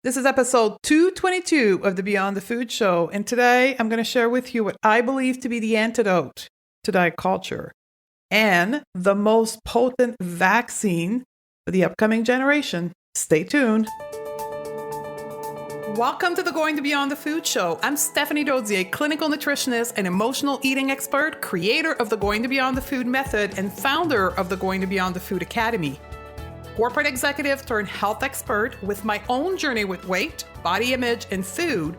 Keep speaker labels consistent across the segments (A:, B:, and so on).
A: This is episode 222 of the Beyond the Food Show, and today I'm going to share with you what I believe to be the antidote to diet culture and the most potent vaccine for the upcoming generation. Stay tuned. Welcome to the Going to Beyond the Food Show. I'm Stephanie Dozier, clinical nutritionist and emotional eating expert, creator of the Going to Beyond the Food method, and founder of the Going to Beyond the Food Academy. Corporate executive turned health expert with my own journey with weight, body image, and food.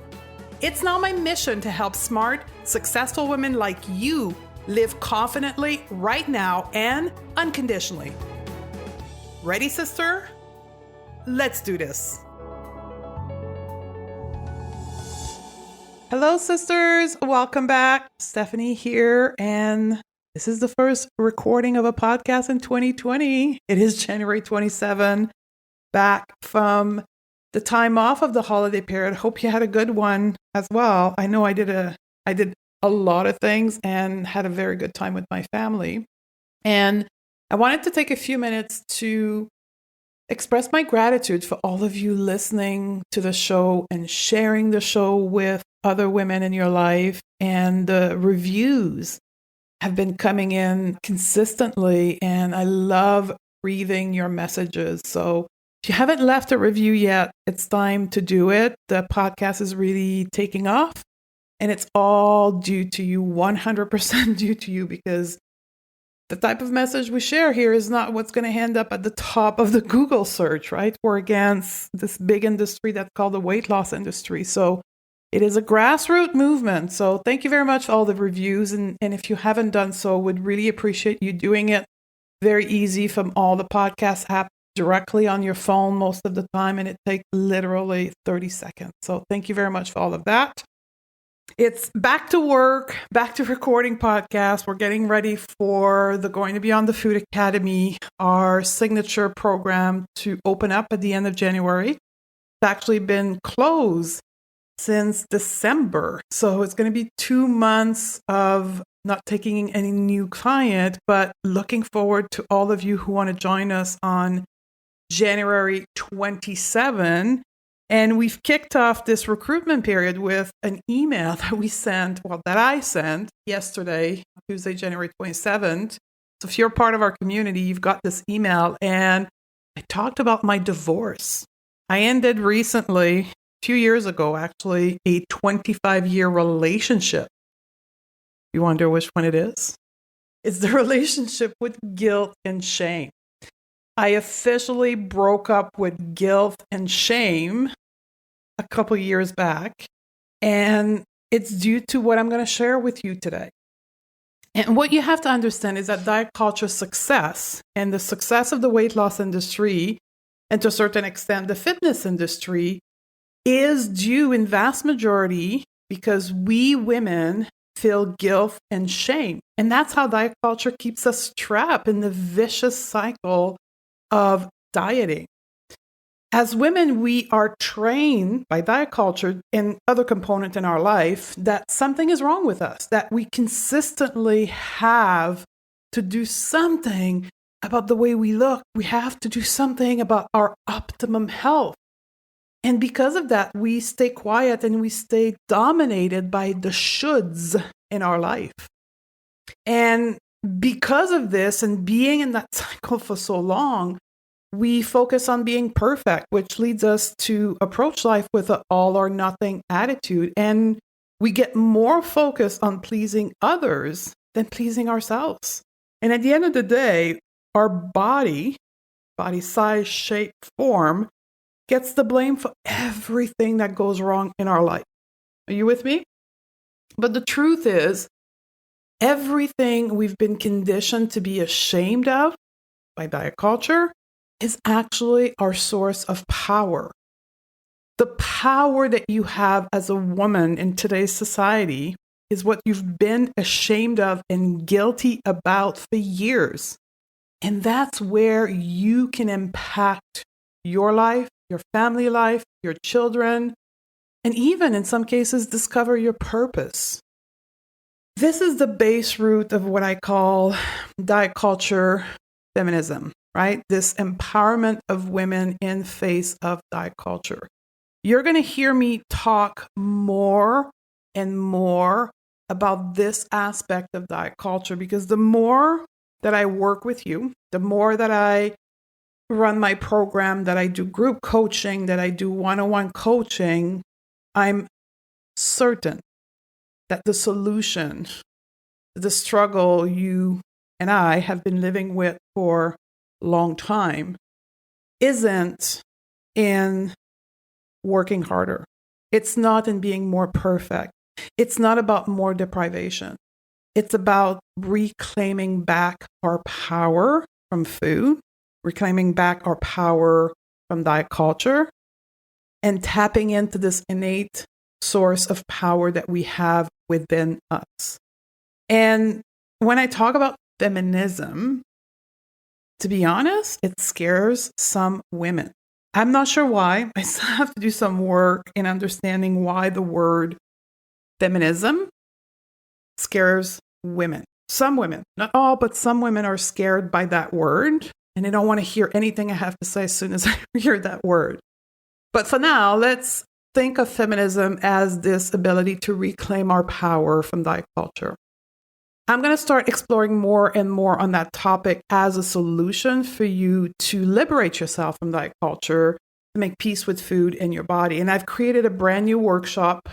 A: It's now my mission to help smart, successful women like you live confidently right now and unconditionally. Ready, sister? Let's do this. Hello, sisters. Welcome back. Stephanie here, and this is the first recording of a podcast in 2020. It is January 27, back from the time off of the holiday period. Hope you had a good one as well. I know I did a lot of things and had a very good time with my family. And I wanted to take a few minutes to express my gratitude for all of you listening to the show and sharing the show with other women in your life. And the reviews have been coming in consistently, and I love reading your messages. So if you haven't left a review yet, it's time to do it. The podcast is really taking off, and it's all due to you, 100% due to you, because the type of message we share here is not what's going to end up at the top of the Google search, right? We're against this big industry that's called the weight loss industry. So it is a grassroots movement. So thank you very much for all the reviews. And if you haven't done so, would really appreciate you doing it. Very easy from all the podcast apps directly on your phone most of the time. And it takes literally 30 seconds. So thank you very much for all of that. It's back to work, back to recording podcasts. We're getting ready for the Going to Beyond the Food Academy, our signature program to open up at the end of January. It's actually been closed since December. So it's going to be 2 months of not taking any new client, but looking forward to all of you who want to join us on January 27. And we've kicked off this recruitment period with an email that I sent yesterday, Tuesday, January 27th. So if you're part of our community, you've got this email, and I talked about my divorce. I ended recently, few years ago, actually, a 25-year relationship. You wonder which one it is? It's the relationship with guilt and shame. I officially broke up with guilt and shame a couple years back, and it's due to what I'm going to share with you today. And what you have to understand is that diet culture success and the success of the weight loss industry, and to a certain extent, the fitness industry, is due in vast majority because we women feel guilt and shame. And that's how diet culture keeps us trapped in the vicious cycle of dieting. As women, we are trained by diet culture and other components in our life that something is wrong with us, that we consistently have to do something about the way we look. We have to do something about our optimum health. And because of that, we stay quiet and we stay dominated by the shoulds in our life. And because of this and being in that cycle for so long, we focus on being perfect, which leads us to approach life with an all or nothing attitude. And we get more focused on pleasing others than pleasing ourselves. And at the end of the day, our body size, shape, form, gets the blame for everything that goes wrong in our life. Are you with me? But the truth is, everything we've been conditioned to be ashamed of by diet culture is actually our source of power. The power that you have as a woman in today's society is what you've been ashamed of and guilty about for years. And that's where you can impact your life, your family life, your children, and even in some cases, discover your purpose. This is the base root of what I call diet culture feminism, right? This empowerment of women in face of diet culture. You're going to hear me talk more and more about this aspect of diet culture, because the more that I work with you, the more that I run my program, that I do group coaching, that I do one-on-one coaching, I'm certain that the solution, the struggle you and I have been living with for a long time, isn't in working harder. It's not in being more perfect. It's not about more deprivation. It's about reclaiming back our power from food, reclaiming back our power from diet culture, and tapping into this innate source of power that we have within us. And when I talk about feminism, to be honest, it scares some women. I'm not sure why. I still have to do some work in understanding why the word feminism scares women. Some women, not all, but some women are scared by that word, and they don't want to hear anything I have to say as soon as I hear that word. But for now, let's think of feminism as this ability to reclaim our power from diet culture. I'm going to start exploring more and more on that topic as a solution for you to liberate yourself from diet culture, to make peace with food and your body. And I've created a brand new workshop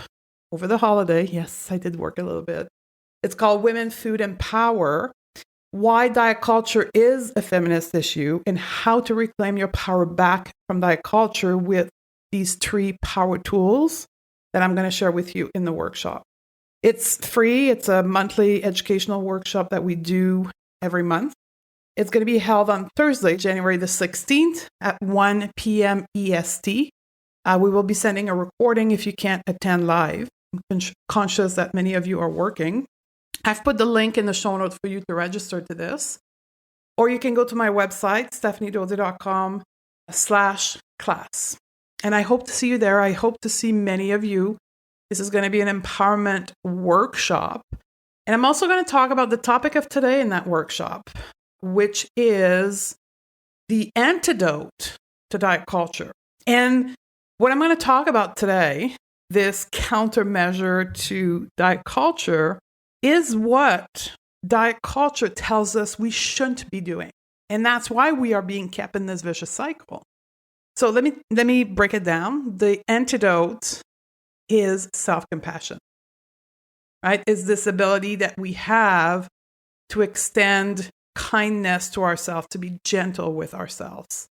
A: over the holiday. Yes, I did work a little bit. It's called Women, Food, and Power: Why Diet Culture is a Feminist Issue, and how to reclaim your power back from diet culture with these 3 power tools that I'm going to share with you in the workshop. It's free. It's a monthly educational workshop that we do every month. It's going to be held on Thursday, January the 16th at 1 p.m. EST. We will be sending a recording if you can't attend live. I'm conscious that many of you are working. I've put the link in the show notes for you to register to this. Or you can go to my website, stephaniedode.com/class. And I hope to see you there. I hope to see many of you. This is going to be an empowerment workshop. And I'm also going to talk about the topic of today in that workshop, which is the antidote to diet culture. And what I'm going to talk about today, this countermeasure to diet culture, is what diet culture tells us we shouldn't be doing. And that's why we are being kept in this vicious cycle. So let me break it down. The antidote is self-compassion, right? Is this ability that we have to extend kindness to ourselves, to be gentle with ourselves.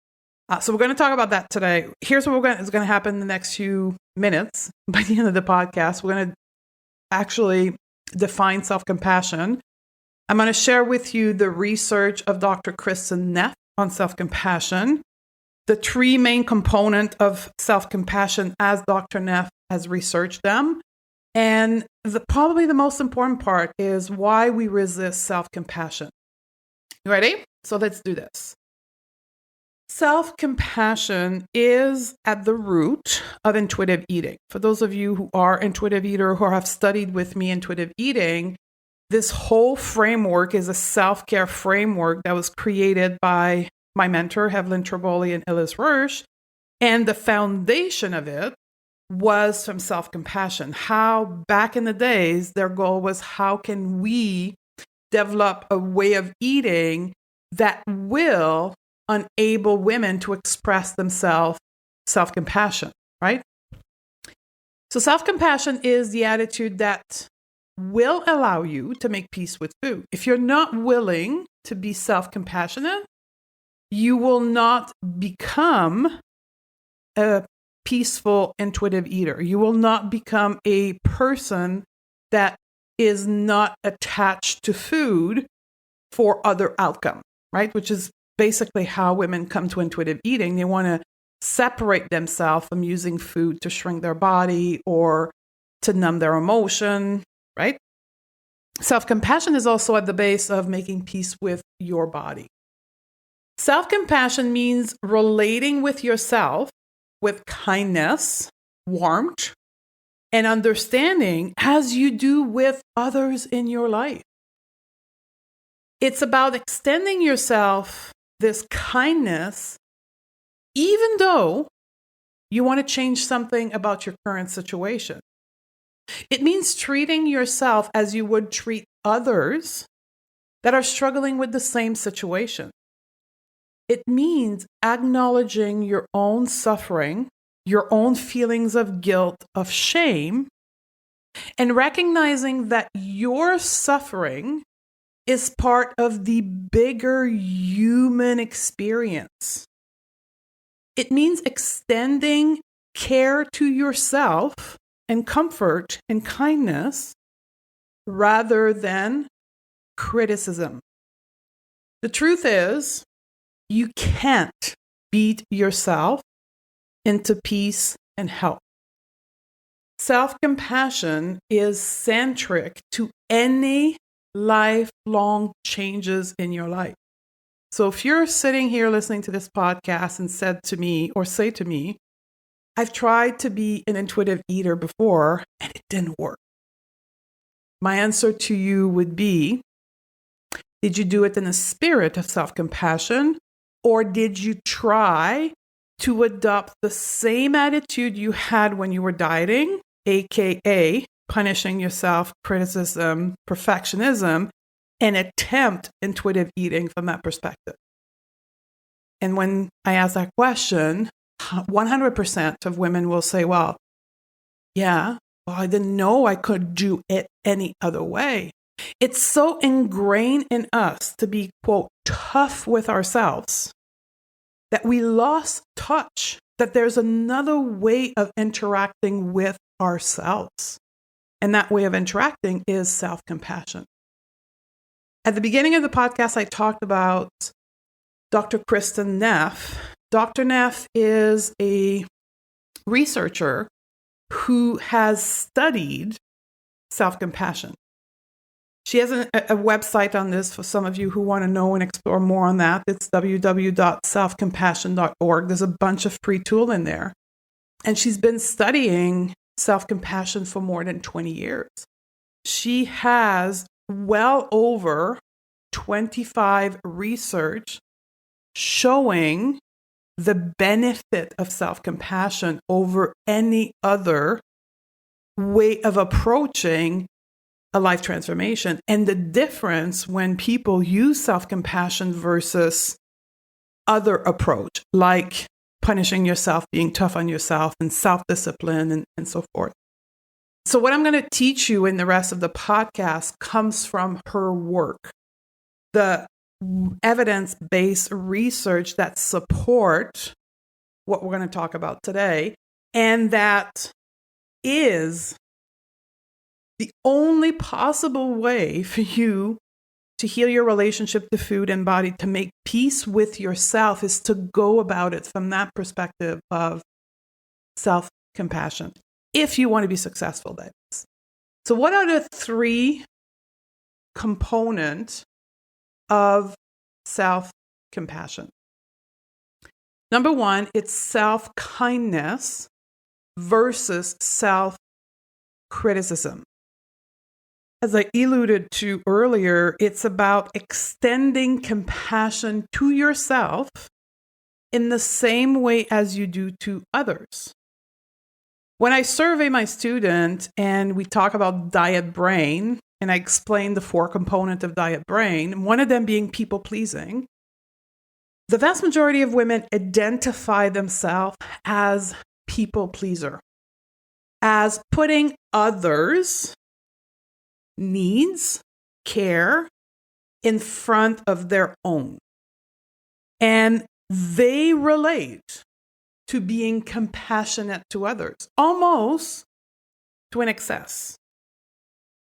A: So we're going to talk about that today. Here's what is going to happen in the next few minutes. By the end of the podcast, we're going to actually define self-compassion. I'm going to share with you the research of Dr. Kristen Neff on self-compassion, the 3 main components of self-compassion as Dr. Neff has researched them. And probably the most important part is why we resist self-compassion. You ready? So let's do this. Self-compassion is at the root of intuitive eating. For those of you who are intuitive eater, who have studied with me intuitive eating, this whole framework is a self-care framework that was created by my mentor, Evelyn Triboli and Ellis Roche. And the foundation of it was from self-compassion. How back in the days, their goal was, how can we develop a way of eating that will enable women to express themselves self-compassion, right? So self-compassion is the attitude that will allow you to make peace with food. If you're not willing to be self-compassionate, you will not become a peaceful, intuitive eater. You will not become a person that is not attached to food for other outcome, right? Which is basically how women come to intuitive eating. They want to separate themselves from using food to shrink their body or to numb their emotion, right? Self-compassion is also at the base of making peace with your body. Self-compassion means relating with yourself with kindness, warmth, and understanding as you do with others in your life. It's about extending yourself this kindness, even though You want to change something about your current situation. It means treating yourself as you would treat others that are struggling with the same situation. It means acknowledging your own suffering, your own feelings of guilt, of shame, and recognizing that your suffering is part of the bigger human experience. It means extending care to yourself and comfort and kindness rather than criticism. The truth is, you can't beat yourself into peace and health. Self-compassion is centric to any lifelong changes in your life. So if you're sitting here listening to this podcast and said to me or say to me, I've tried to be an intuitive eater before and it didn't work. My answer to you would be, did you do it in a spirit of self-compassion, or did you try to adopt the same attitude you had when you were dieting, aka punishing yourself, criticism, perfectionism, and attempt intuitive eating from that perspective? And when I ask that question, 100% of women will say, well, I didn't know I could do it any other way. It's so ingrained in us to be, quote, tough with ourselves that we lost touch that there's another way of interacting with ourselves. And that way of interacting is self-compassion. At the beginning of the podcast, I talked about Dr. Kristen Neff. Dr. Neff is a researcher who has studied self-compassion. She has a website on this for some of you who want to know and explore more on that. It's www.selfcompassion.org. There's a bunch of free tool in there. And she's been studying self-compassion for more than 20 years. She has well over 25 research showing the benefit of self-compassion over any other way of approaching a life transformation, and the difference when people use self-compassion versus other approach, like punishing yourself, being tough on yourself, and self-discipline, and so forth. So what I'm going to teach you in the rest of the podcast comes from her work, the evidence-based research that support what we're going to talk about today, and that is the only possible way for you to heal your relationship to food and body, to make peace with yourself, is to go about it from that perspective of self-compassion, if you want to be successful, that is. So what are the three components of self-compassion? Number one, it's self-kindness versus self-criticism. As I alluded to earlier, it's about extending compassion to yourself in the same way as you do to others. When I survey my student and we talk about diet brain, and I explain the 4 components of diet brain, one of them being people pleasing, the vast majority of women identify themselves as people pleaser, as putting others' needs, care in front of their own. And they relate to being compassionate to others, almost to an excess.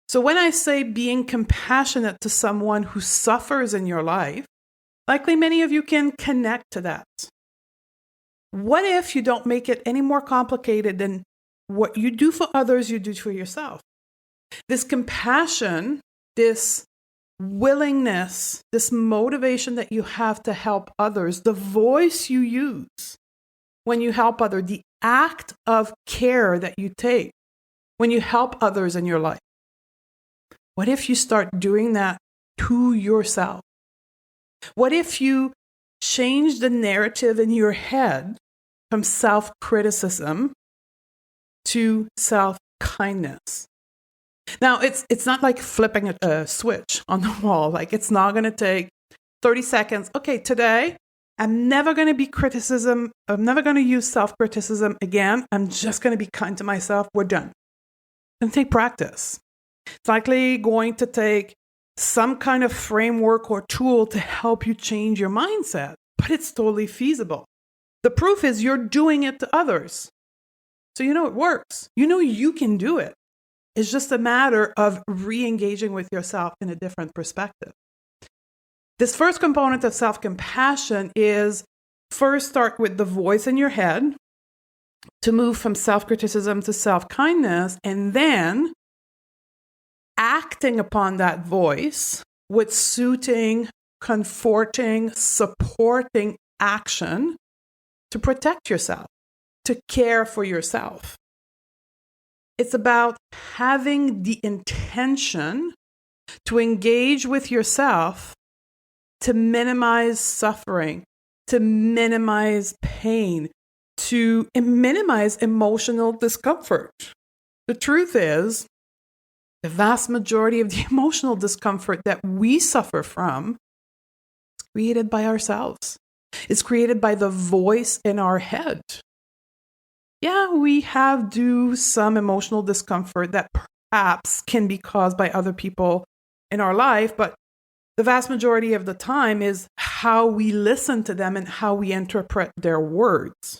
A: So when I say being compassionate to someone who suffers in your life, likely many of you can connect to that. What if you don't make it any more complicated than what you do for others, you do for yourself? This compassion, this willingness, this motivation that you have to help others, the voice you use when you help others, the act of care that you take when you help others in your life. What if you start doing that to yourself? What if you change the narrative in your head from self-criticism to self-kindness. Now, it's not like flipping a switch on the wall. Like, it's not going to take 30 seconds. Okay, today, I'm never going to be criticism. I'm never going to use self-criticism again. I'm just going to be kind to myself. We're done. It's going to take practice. It's likely going to take some kind of framework or tool to help you change your mindset, but it's totally feasible. The proof is you're doing it to others. So you know it works. You know you can do it. It's just a matter of re-engaging with yourself in a different perspective. This first component of self-compassion is first start with the voice in your head to move from self-criticism to self-kindness, and then acting upon that voice with suiting, comforting, supporting action to protect yourself, to care for yourself. It's about having the intention to engage with yourself to minimize suffering, to minimize pain, to minimize emotional discomfort. The truth is, the vast majority of the emotional discomfort that we suffer from is created by ourselves. It's created by the voice in our head. Yeah, we have some emotional discomfort that perhaps can be caused by other people in our life, but the vast majority of the time is how we listen to them and how we interpret their words,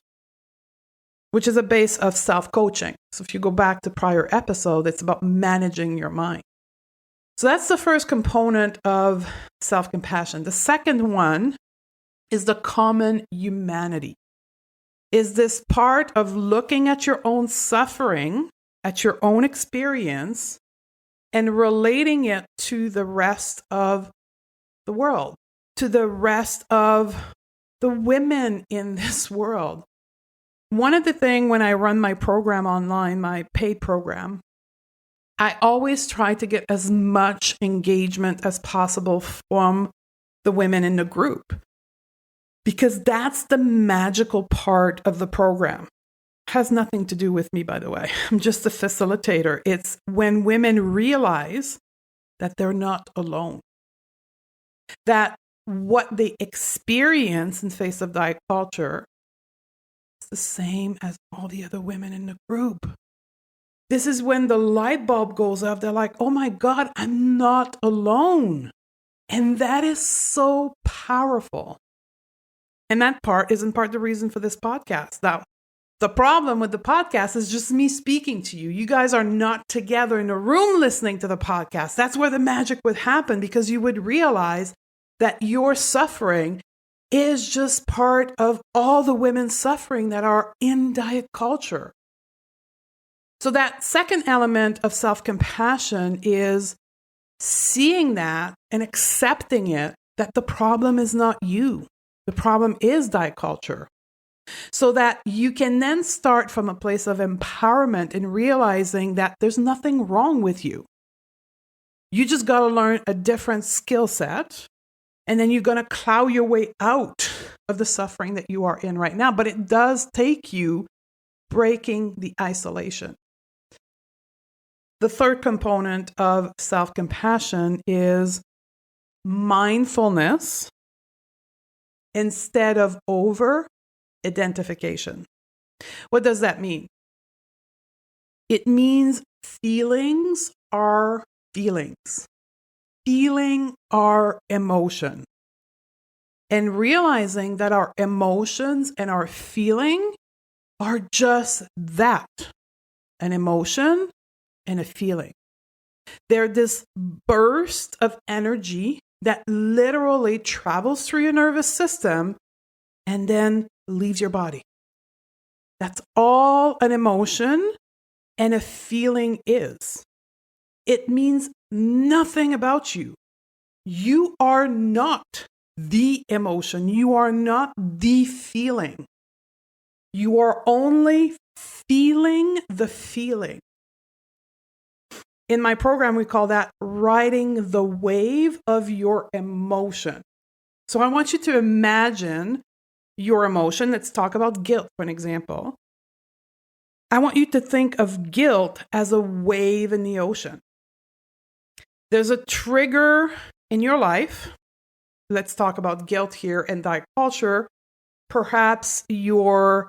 A: which is a base of self-coaching. So if you go back to prior episode, it's about managing your mind. So that's the first component of self-compassion. The second one is the common humanity. Is this part of looking at your own suffering, at your own experience, and relating it to the rest of the world, to the rest of the women in this world. One of the things when I run my program online, my paid program, I always try to get as much engagement as possible from the women in the group, because that's the magical part of the program. It has nothing to do with me, by the way. I'm just a facilitator. It's when women realize that they're not alone, that what they experience in face of diet culture is the same as all the other women in the group. This is when the light bulb goes off. They're like, oh my God, I'm not alone. And that is so powerful. And that part isn't part of the reason for this podcast. Now, the problem with the podcast is just me speaking to you. You guys are not together in a room listening to the podcast. That's where the magic would happen, because you would realize that your suffering is just part of all the women's suffering that are in diet culture. So that second element of self-compassion is seeing that and accepting it, that the problem is not you. The problem is diet culture. So that you can then start from a place of empowerment and realizing that there's nothing wrong with you. You just got to learn a different skill set, and then you're going to plow your way out of the suffering that you are in right now. But it does take you breaking the isolation. The third component of self-compassion is mindfulness instead of over-identification. What does that mean? It means feelings are feelings. Feeling are emotion. And realizing that our emotions and our feeling are just that, an emotion and a feeling. They're this burst of energy that literally travels through your nervous system and then leaves your body. That's all an emotion and a feeling is. It means nothing about you. You are not the emotion. You are not the feeling. You are only feeling the feeling. In my program, we call that riding the wave of your emotion. So I want you to imagine your emotion, let's talk about guilt for an example. I want you to think of guilt as a wave in the ocean. There's a trigger in your life. Let's talk about guilt here in diet culture. Perhaps you're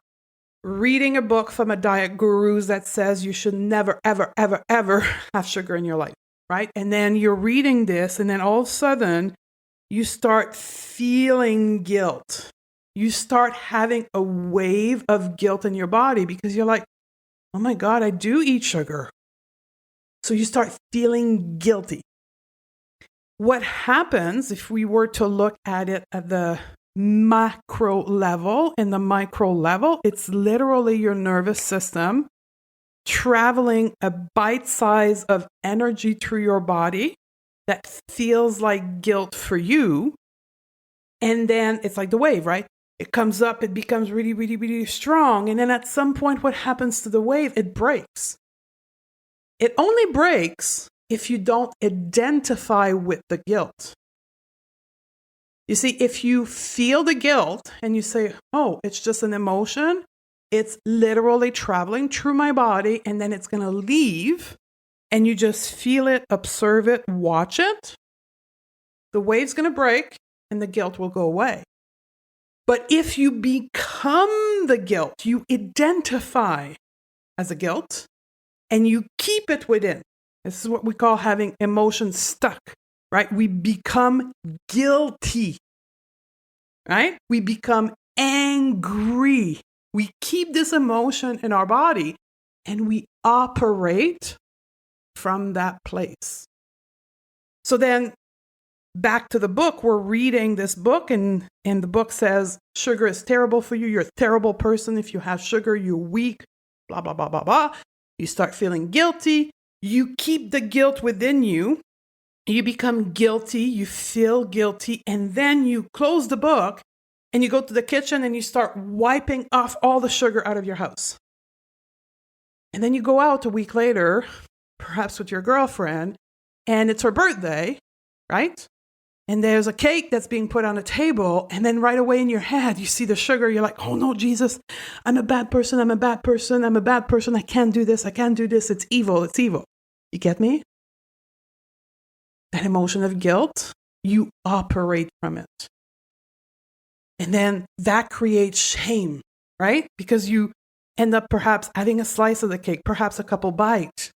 A: reading a book from a diet guru that says you should never, ever, ever, ever have sugar in your life, right? And then you're reading this, and then all of a sudden, you start feeling guilt. You start having a wave of guilt in your body because you're like, oh my God, I do eat sugar. So you start feeling guilty. What happens if we were to look at it at the macro level and the micro level? It's literally your nervous system traveling a bite size of energy through your body that feels like guilt for you. And then it's like the wave, right? It comes up, it becomes really, really, really strong. And then at some point, what happens to the wave? It breaks. It only breaks if you don't identify with the guilt. You see, if you feel the guilt and you say, oh, it's just an emotion, it's literally traveling through my body and then it's going to leave, and you just feel it, observe it, watch it, the wave's going to break and the guilt will go away. But if you become the guilt, you identify as a guilt and you keep it within. This is what we call having emotions stuck, right? We become guilty, right? We become angry. We keep this emotion in our body and we operate from that place. So then back to the book, we're reading this book and the book says, sugar is terrible for you. You're a terrible person. If you have sugar, you're weak, blah, blah, blah, blah, blah. You start feeling guilty. You keep the guilt within you. You become guilty. You feel guilty. And then you close the book and you go to the kitchen and you start wiping off all the sugar out of your house. And then you go out a week later, perhaps with your girlfriend, and it's her birthday, right? And there's a cake that's being put on a table. And then right away in your head, you see the sugar. You're like, oh no, Jesus, I'm a bad person. I'm a bad person. I'm a bad person. I can't do this. I can't do this. It's evil. It's evil. You get me? That emotion of guilt, you operate from it. And then that creates shame, right? Because you end up perhaps having a slice of the cake, perhaps a couple bites.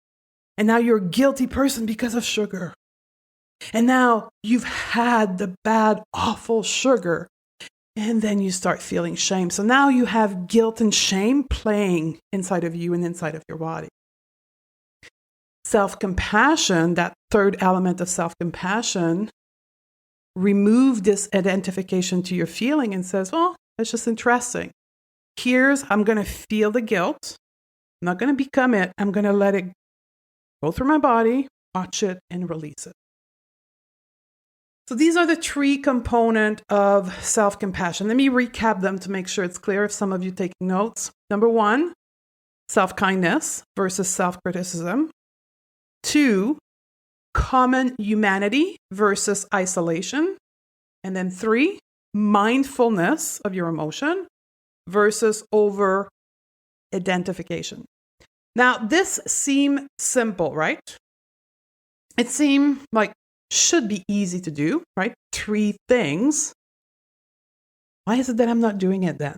A: And now you're a guilty person because of sugar. And now you've had the bad, awful sugar. And then you start feeling shame. So now you have guilt and shame playing inside of you and inside of your body. Self-compassion, that third element of self-compassion, remove this identification to your feeling and says, well, it's just interesting. I'm going to feel the guilt. I'm not going to become it. I'm going to let it go through my body, watch it, and release it. So these are the three components of self-compassion. Let me recap them to make sure it's clear if some of you taking notes. Number 1, self-kindness versus self-criticism. 2, common humanity versus isolation. And then 3, mindfulness of your emotion versus over-identification. Now, this seems simple, right? It seems like should be easy to do, right? 3 things. Why is it that I'm not doing it then?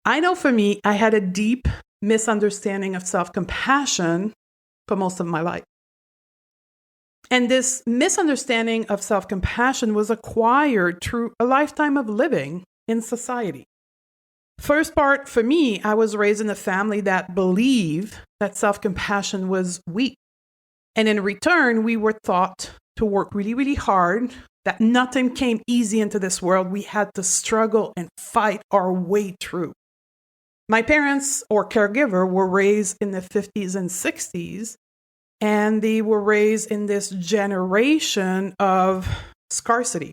A: I know for me, I had a deep misunderstanding of self-compassion for most of my life. And this misunderstanding of self-compassion was acquired through a lifetime of living in society. First part, for me, I was raised in a family that believed that self-compassion was weak. And in return, we were taught to work really, really hard, that nothing came easy into this world. We had to struggle and fight our way through. My parents or caregiver were raised in the 50s and 60s, and they were raised in this generation of scarcity.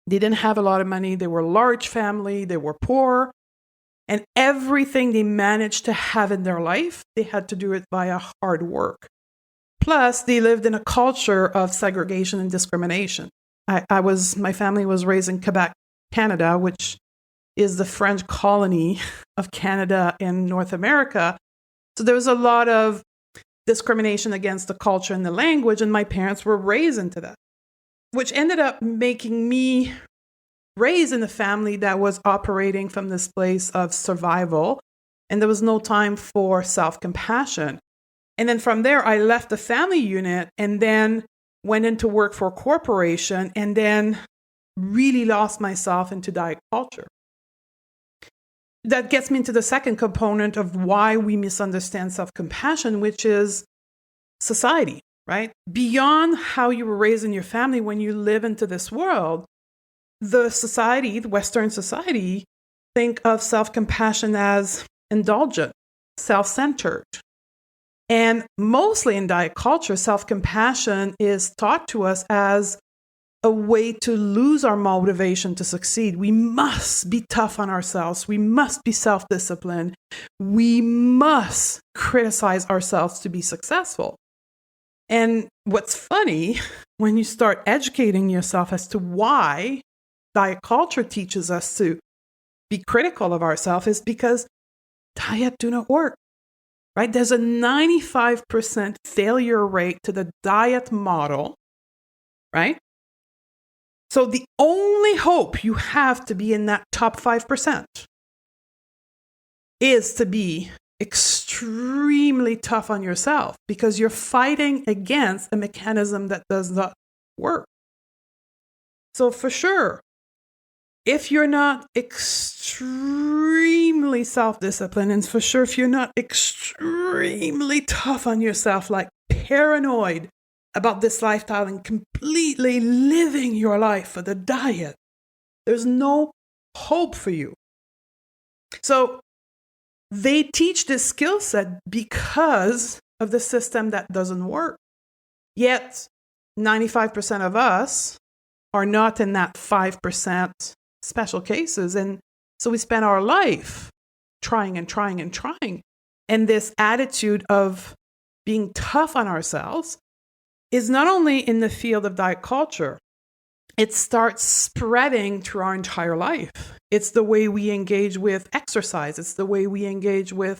A: They didn't have a lot of money. They were a large family. They were poor. And everything they managed to have in their life, they had to do it via hard work. Plus, they lived in a culture of segregation and discrimination. My family was raised in Quebec, Canada, which is the French colony of Canada and North America. So there was a lot of discrimination against the culture and the language, and my parents were raised into that, which ended up making me raised in a family that was operating from this place of survival, and there was no time for self-compassion. And then from there, I left the family unit and then went into work for a corporation and then really lost myself into diet culture. That gets me into the second component of why we misunderstand self-compassion, which is society, right? Beyond how you were raised in your family, when you live into this world, the society, the Western society, think of self-compassion as indulgent, self-centered. And mostly in diet culture, self-compassion is taught to us as a way to lose our motivation to succeed. We must be tough on ourselves. We must be self-disciplined. We must criticize ourselves to be successful. And what's funny, when you start educating yourself as to why diet culture teaches us to be critical of ourselves, is because diet do not work. Right? There's a 95% failure rate to the diet model, right? So the only hope you have to be in that top 5% is to be extremely tough on yourself, because you're fighting against a mechanism that does not work. So for sure, if you're not extremely self-disciplined, and for sure, if you're not extremely tough on yourself, like paranoid about this lifestyle and completely living your life for the diet, there's no hope for you. So they teach this skill set because of the system that doesn't work. Yet 95% of us are not in that 5% special cases. And so we spend our life trying and trying and trying. And this attitude of being tough on ourselves is not only in the field of diet culture, it starts spreading through our entire life. It's the way we engage with exercise. It's the way we engage with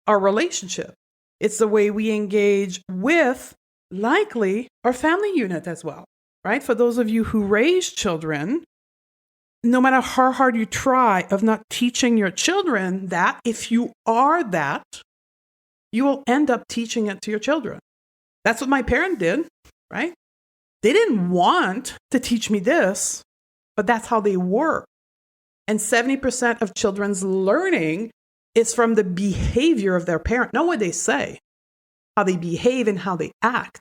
A: our relationship. It's the way we engage with, likely, our family unit as well, right? For those of you who raise children, no matter how hard you try of not teaching your children that, if you are that, you will end up teaching it to your children. That's what my parents did, right? They didn't want to teach me this, but that's how they were. And 70% of children's learning is from the behavior of their parent, not what they say, how they behave and how they act.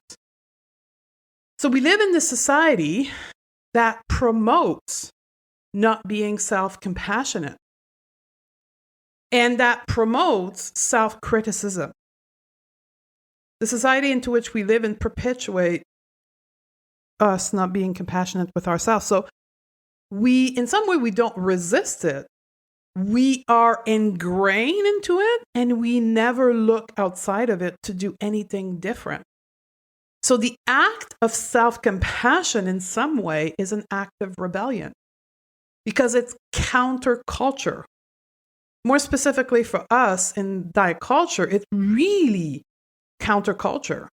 A: So we live in this society that promotes not being self-compassionate, and that promotes self-criticism. The society into which we live in perpetuates us not being compassionate with ourselves. So in some way, we don't resist it. We are ingrained into it, and we never look outside of it to do anything different. So the act of self-compassion in some way is an act of rebellion, because it's counterculture. More specifically for us in diet culture, it's really counterculture.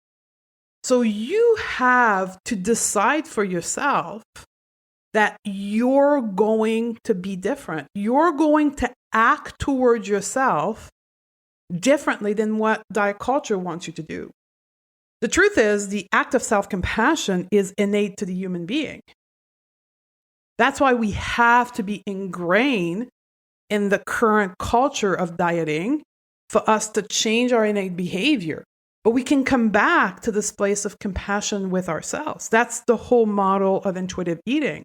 A: So you have to decide for yourself that you're going to be different. You're going to act towards yourself differently than what diet culture wants you to do. The truth is, the act of self-compassion is innate to the human being. That's why we have to be ingrained in the current culture of dieting for us to change our innate behavior. But we can come back to this place of compassion with ourselves. That's the whole model of intuitive eating,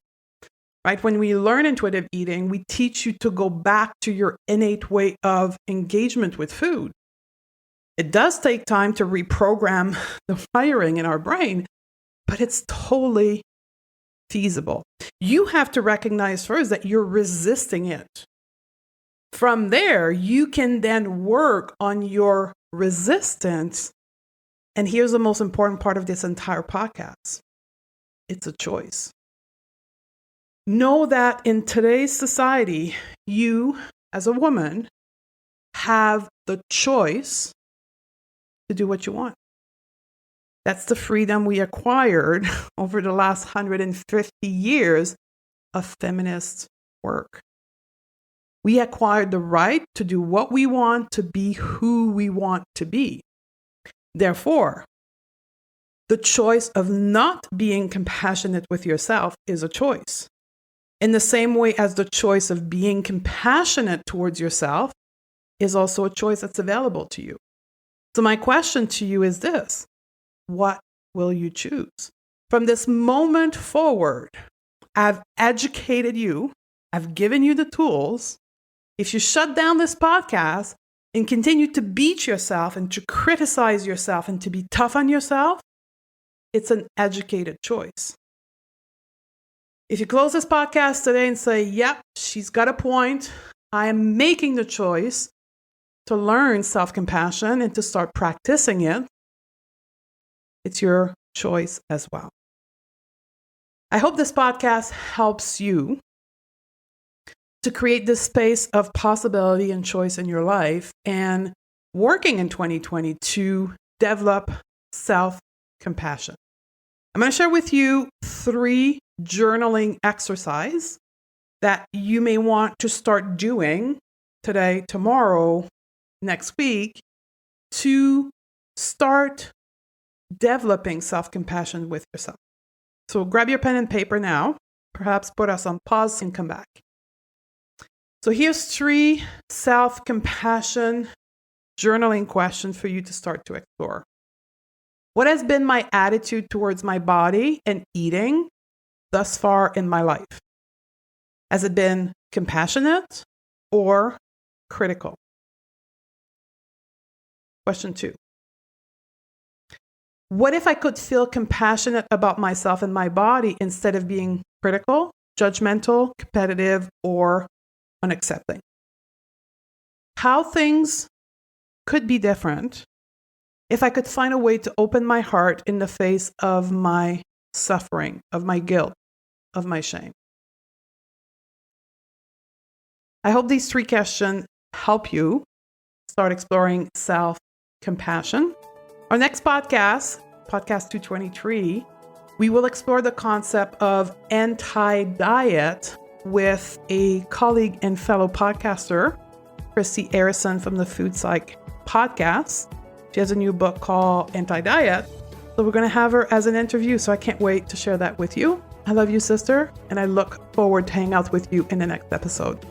A: right? When we learn intuitive eating, we teach you to go back to your innate way of engagement with food. It does take time to reprogram the wiring in our brain, but it's totally feasible. You have to recognize first that you're resisting it. From there, you can then work on your resistance. And here's the most important part of this entire podcast. It's a choice. Know that in today's society, you, as a woman, have the choice to do what you want. That's the freedom we acquired over the last 150 years of feminist work. We acquired the right to do what we want, to be who we want to be. Therefore, the choice of not being compassionate with yourself is a choice. In the same way as the choice of being compassionate towards yourself is also a choice that's available to you. So my question to you is this: what will you choose? From this moment forward, I've educated you. I've given you the tools. If you shut down this podcast and continue to beat yourself and to criticize yourself and to be tough on yourself, it's an educated choice. If you close this podcast today and say, yep, she's got a point, I am making the choice to learn self-compassion and to start practicing it, it's your choice as well. I hope this podcast helps you to create this space of possibility and choice in your life and working in 2020 to develop self-compassion. I'm going to share with you 3 journaling exercises that you may want to start doing today, tomorrow, next week to start developing self-compassion with yourself. So grab your pen and paper now, perhaps put us on pause and come back. So here's 3 self-compassion journaling questions for you to start to explore. What has been my attitude towards my body and eating thus far in my life? Has it been compassionate or critical? Question 2. What if I could feel compassionate about myself and my body instead of being critical, judgmental, competitive, or unaccepting? How things could be different if I could find a way to open my heart in the face of my suffering, of my guilt, of my shame. I hope these 3 questions help you start exploring self-compassion. Our next podcast, podcast 223, we will explore the concept of anti-diet with a colleague and fellow podcaster, Christy Arison from the Food Psych podcast. She has a new book called Anti-Diet. So we're going to have her as an interview. So I can't wait to share that with you. I love you, sister. And I look forward to hanging out with you in the next episode.